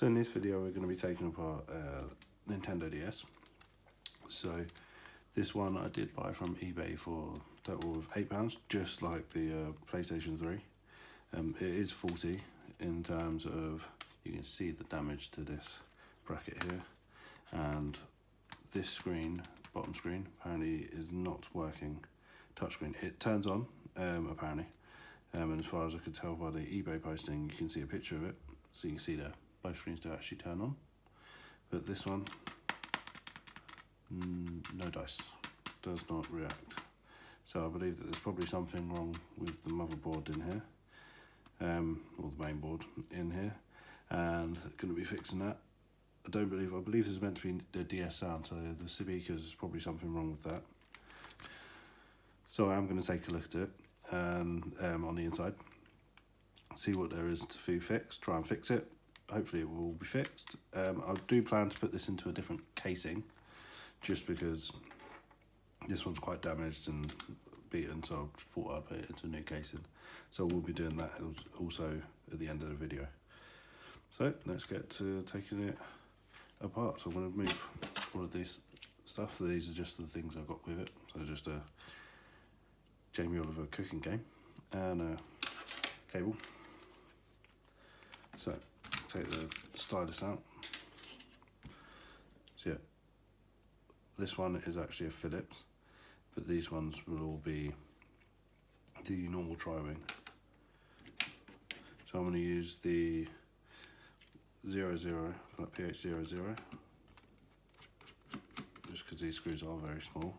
So in this video we're going to be taking apart Nintendo DS. So this one I did buy from eBay for a total of £8, just like the PlayStation 3. It is faulty in terms of, you can see the damage to this bracket here, and this screen, bottom screen, apparently is not working touchscreen. It turns on, apparently, and as far as I could tell by the eBay posting, you can see a picture of it, so you can see there both screens do actually turn on, but this one, no dice, does not react. So I believe that there's probably something wrong with the motherboard in here, or the main board in here, and going to be fixing that. I believe there's meant to be the DS sound, so the speakers is probably something wrong with that. So I'm going to take a look at it and on the inside, see what there is to be fixed, try and fix it. Hopefully it will be fixed. I do plan to put this into a different casing, just because this one's quite damaged and beaten, so I thought I'd put it into a new casing. So we'll be doing that also at the end of the video. So let's get to taking it apart. So I'm going to move all of this stuff. These are just the things I've got with it. So just a Jamie Oliver cooking game and a cable. So take the stylus out. So yeah, this one is actually a Phillips, but these ones will all be the normal tri-wing. So I'm going to use the 00, like PH00, just because these screws are very small.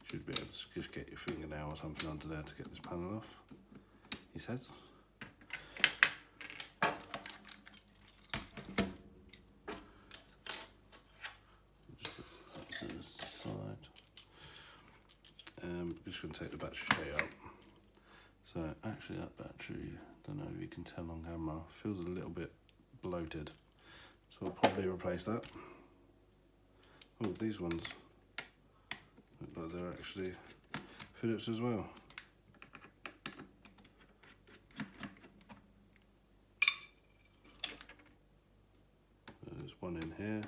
You should be able to just get your fingernail or something under there to get this panel off, he says. Just going to take the battery tray out. So actually that battery, don't know if you can tell on camera, feels a little bit bloated. So I'll probably replace that. Oh, these ones look like they're actually Phillips as well. There's one in here.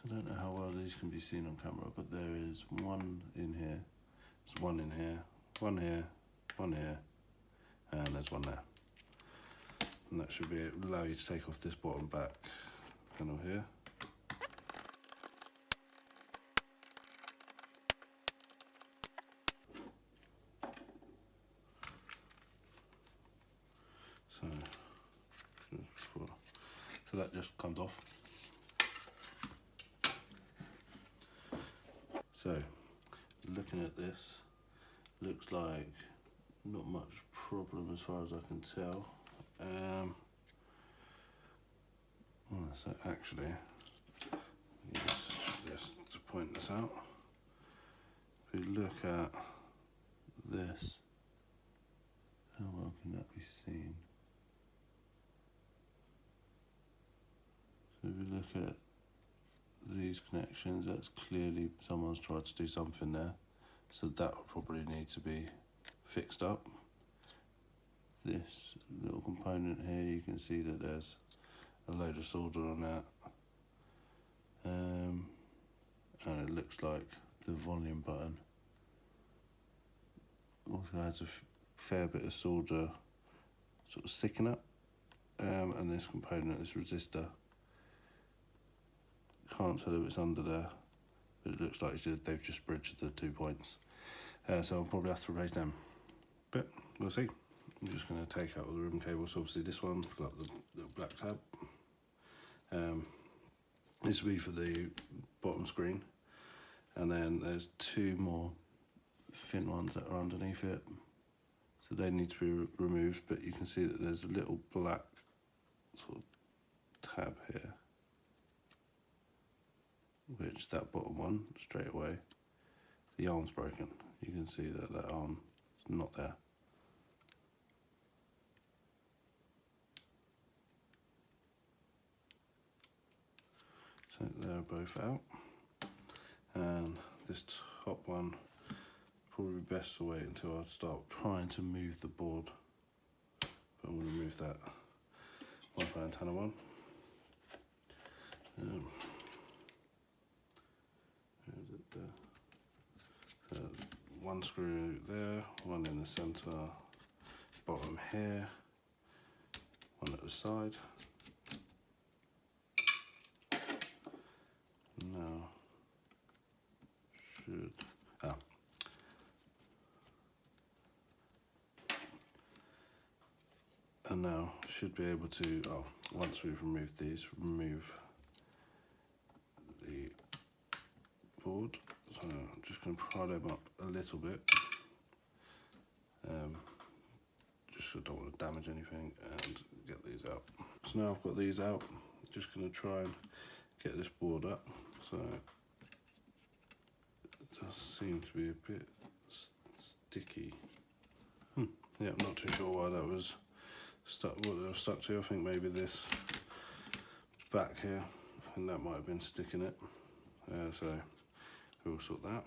I don't know how well these can be seen on camera, but there is one in here, there's one in here, one here, one here, and there's one there. And that should allow you to take off this bottom back panel here. So that just comes off. So, looking at this, looks like not much problem as far as I can tell. So actually, just to point this out, if we look at this, how well can that be seen? So if we look at these connections, that's clearly someone's tried to do something there, so that will probably need to be fixed up. This little component here, you can see that there's a load of solder on that, and it looks like the volume button also has a fair bit of solder sort of sticking up, and this component, this resistor, can't tell if it's under there, but it looks like they've just bridged the 2 points. So I'll probably have to replace them, but we'll see. I'm just going to take out all the ribbon cables. So obviously this one, got the black tab. This will be for the bottom screen, and then there's two more thin ones that are underneath it, so they need to be removed, but you can see that there's a little black sort of tab here, which that bottom one, straight away, the arm's broken. You can see that that arm is not there. So they're both out. And this top one, probably best to wait until I start trying to move the board. But I'm going to move that one for antenna one. So one screw there, one in the centre, bottom here, one at the side. Now should and now should be able to, once we've removed these, remove the board. So I'm just going to pry them up a little bit, just so I don't want to damage anything, and get these out. So now I've got these out, I'm just going to try and get this board up. So it does seem to be a bit sticky. Yeah, I'm not too sure why that was stuck. What it was stuck to, I think maybe this back here, I think that might have been sticking it. So we'll sort that.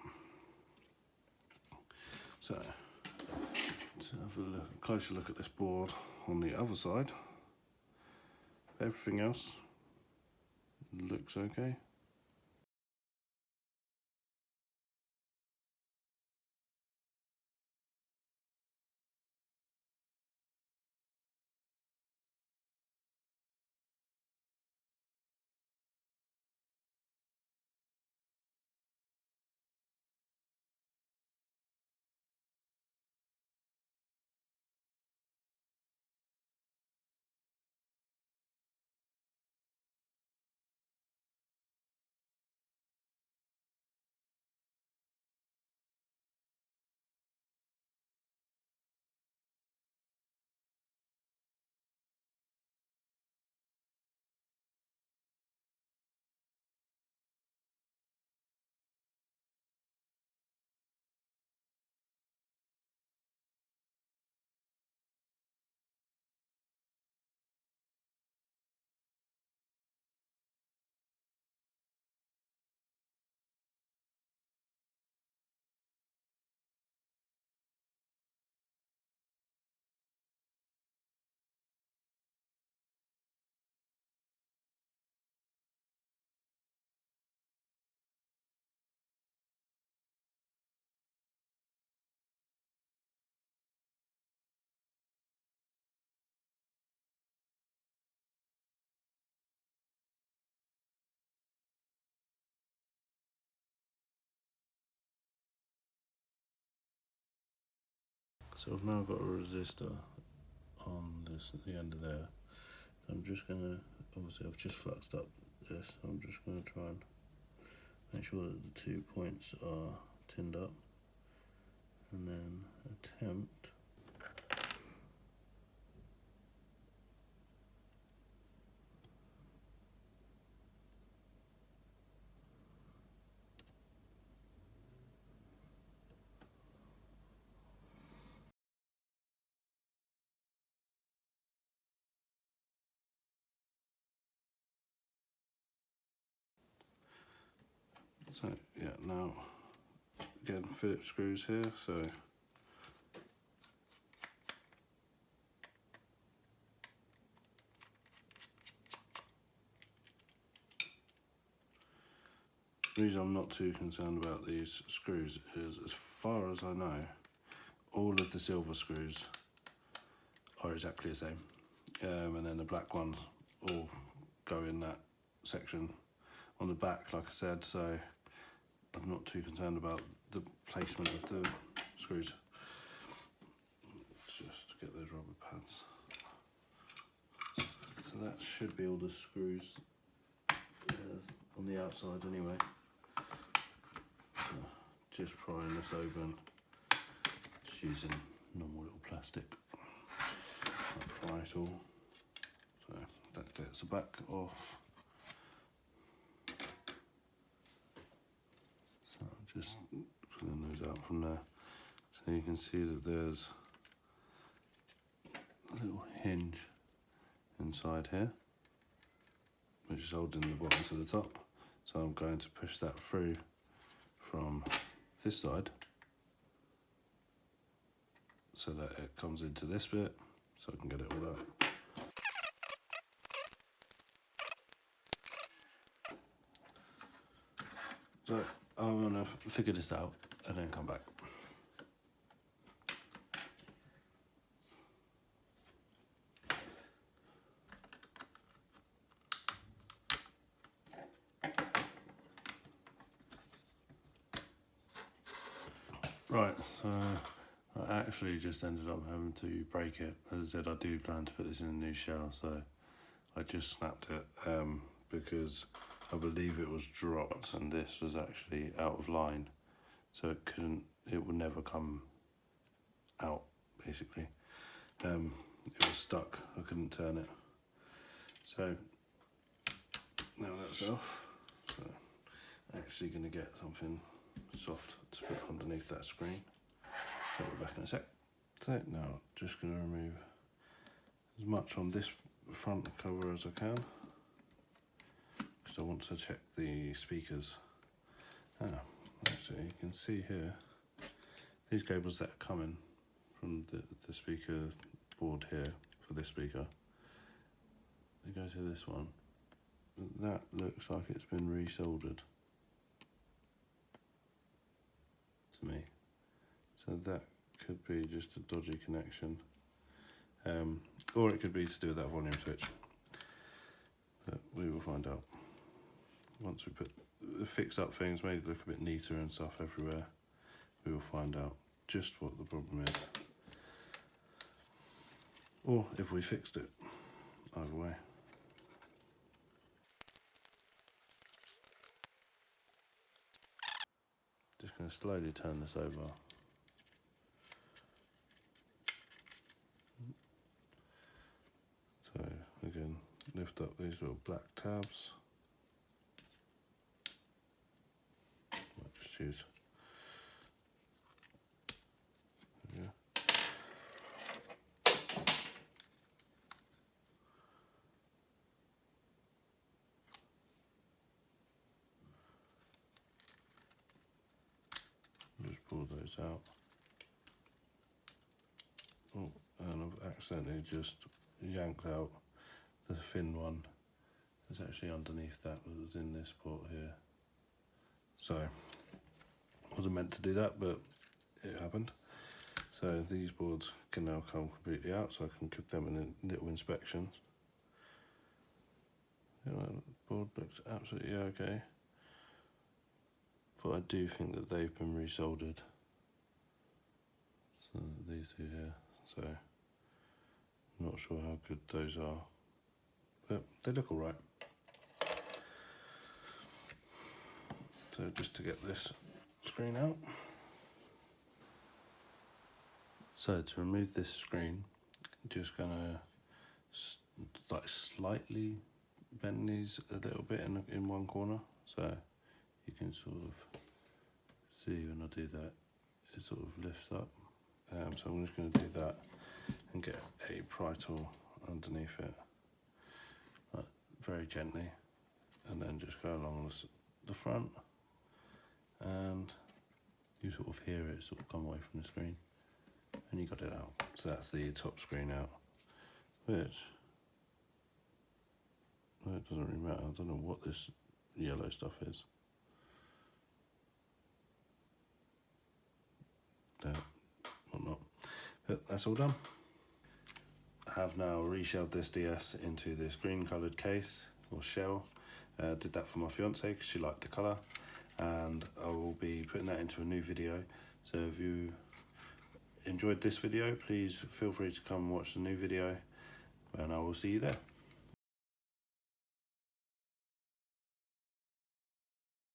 So to have a closer look at this board on the other side, everything else looks okay. So I've now got a resistor on this at the end of there. I'm just going to, obviously I've just fluxed up this, so I'm just going to try and make sure that the 2 points are tinned up, and then attempt so yeah, now again Phillips screws here, so the reason I'm not too concerned about these screws is, as far as I know, all of the silver screws are exactly the same, and then the black ones all go in that section on the back, like I said, so I'm not too concerned about the placement of the screws. Let's just get those rubber pads. So that should be all the screws on the outside anyway. Just prying this over and just using normal little plastic. I'll pry it all. So that gets the back off. So I'm just pulling those out from there. So you can see that there's a little hinge inside here, which is holding the bottom to the top. So I'm going to push that through from this side so that it comes into this bit, so I can get it all out. So I'm gonna figure this out and then come back. Right, so I actually just ended up having to break it. As I said, I do plan to put this in a new shell, so I just snapped it because I believe it was dropped and this was actually out of line, so it would never come out basically. It was stuck, I couldn't turn it. So now that's off. So I'm actually going to get something soft to put underneath that screen. So we're back in a sec. So now just going to remove as much on this front cover as I can, because I want to check the speakers. Actually you can see here, these cables that are coming from the speaker board here for this speaker, they go to this one. That looks like it's been resoldered to me. So that could be just a dodgy connection. Or it could be to do with that volume switch. But we will find out. Once we fix up things, make it look a bit neater and stuff everywhere, we will find out just what the problem is. Or if we fixed it, either way. Just going to slowly turn this over. So again, lift up these little black tabs. Might just choose. There we go. Just pull those out. Oh, and I've accidentally just yanked out the thin one. It's actually underneath that was in this port here. So, wasn't meant to do that, but it happened. So these boards can now come completely out, so I can give them a little inspection. The board looks absolutely okay, but I do think that they've been resoldered. So these two here, so I'm not sure how good those are, but they look alright. So just to get this screen out. So to remove this screen, I'm just gonna like slightly bend these a little bit in one corner, so you can sort of see when I do that, it sort of lifts up. So I'm just going to do that and get a pry tool underneath it, like very gently, and then just go along the front, and you sort of hear it sort of come away from the screen, and you got it out. So that's the top screen out, which, well, it doesn't really matter. I don't know what this yellow stuff is. There, or not. But that's all done. I have now reshelled this DS into this green coloured case or shell. Did that for my fiance because she liked the colour, and I will be putting that into a new video. So if you enjoyed this video, please feel free to come and watch the new video, and I will see you there.